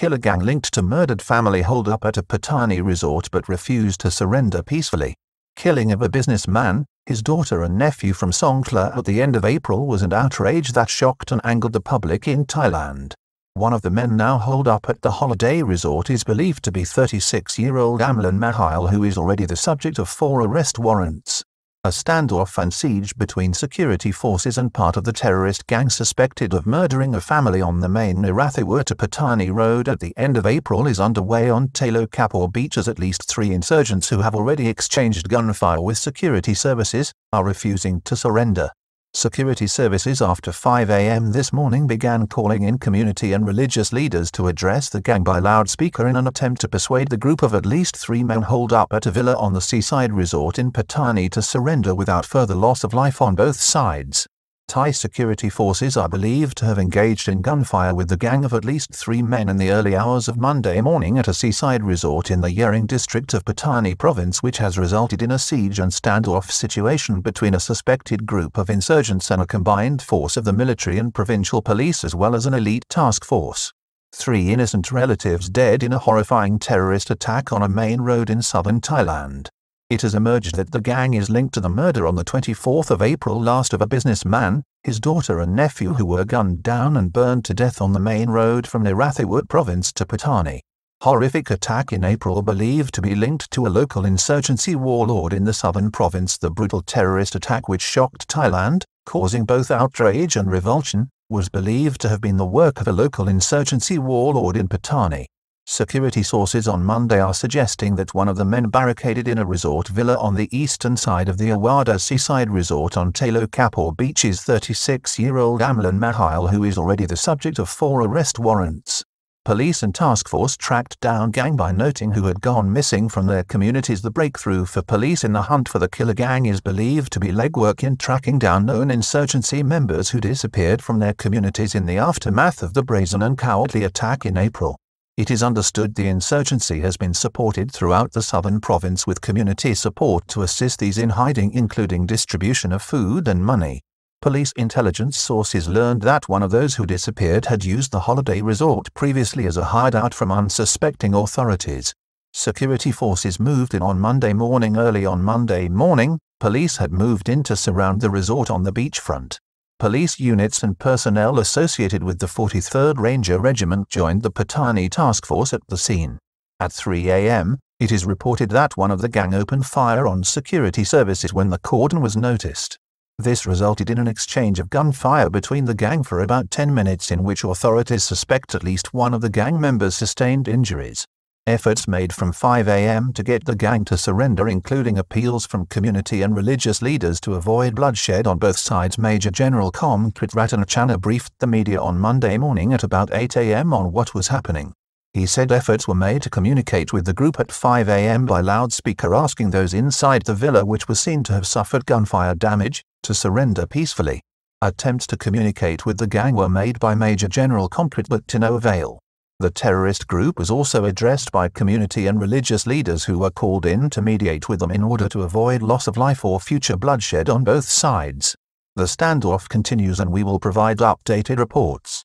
killer gang linked to murdered family hold up at a Pattani resort but refused to surrender peacefully. Killing of a businessman, his daughter and nephew from Songkhla at the end of April was an outrage that shocked and angered the public in Thailand. One of the men now holed up at the holiday resort is believed to be 36-year-old Amlan Mahile, who is already the subject of 4 arrest warrants. A standoff and siege between security forces and part of the terrorist gang suspected of murdering a family on the main Nirathawur to Pattani road at the end of April is underway on Talo Kapor beach, as at least 3 insurgents who have already exchanged gunfire with security services are refusing to surrender. Security services after 5 a.m. this morning began calling in community and religious leaders to address the gang by loudspeaker in an attempt to persuade the group of at least 3 men holed up at a villa on the seaside resort in Pattani to surrender without further loss of life on both sides. Thai security forces are believed to have engaged in gunfire with the gang of at least 3 men in the early hours of Monday morning at a seaside resort in the Yering district of Pattani province, which has resulted in a siege and standoff situation between a suspected group of insurgents and a combined force of the military and provincial police as well as an elite task force. 3 innocent relatives dead in a horrifying terrorist attack on a main road in southern Thailand. It has emerged that the gang is linked to the murder on the 24th of April last of a businessman, his daughter and nephew who were gunned down and burned to death on the main road from Nirathawur province to Pattani. Horrific attack in April believed to be linked to a local insurgency warlord in the southern province. The brutal terrorist attack, which shocked Thailand, causing both outrage and revulsion, was believed to have been the work of a local insurgency warlord in Pattani. Security sources on Monday are suggesting that one of the men barricaded in a resort villa on the eastern side of the Awada seaside resort on Talo Kapor beach is 36-year-old Amlan Mahile, who is already the subject of 4 arrest warrants. Police and task force tracked down gang by noting who had gone missing from their communities. The breakthrough for police in the hunt for the killer gang is believed to be legwork in tracking down known insurgency members who disappeared from their communities in the aftermath of the brazen and cowardly attack in April. It is understood the insurgency has been supported throughout the southern province with community support to assist these in hiding, including distribution of food and money. Police intelligence sources learned that one of those who disappeared had used the holiday resort previously as a hideout from unsuspecting authorities. Security forces moved in on Monday morning. Early on Monday morning, police had moved in to surround the resort on the beachfront. Police units and personnel associated with the 43rd Ranger Regiment joined the Pattani task force at the scene. At 3 a.m., it is reported that one of the gang opened fire on security services when the cordon was noticed. This resulted in an exchange of gunfire between the gang for about 10 minutes, in which authorities suspect at least one of the gang members sustained injuries. Efforts made from 5 a.m. to get the gang to surrender, including appeals from community and religious leaders to avoid bloodshed on both sides. Major General Songkhla Rattanachana briefed the media on Monday morning at about 8 a.m. on what was happening. He said efforts were made to communicate with the group at 5 a.m. by loudspeaker, asking those inside the villa, which was seen to have suffered gunfire damage, to surrender peacefully. Attempts to communicate with the gang were made by Major General Songkhla but to no avail. The terrorist group was also addressed by community and religious leaders who were called in to mediate with them in order to avoid loss of life or future bloodshed on both sides. The standoff continues and we will provide updated reports.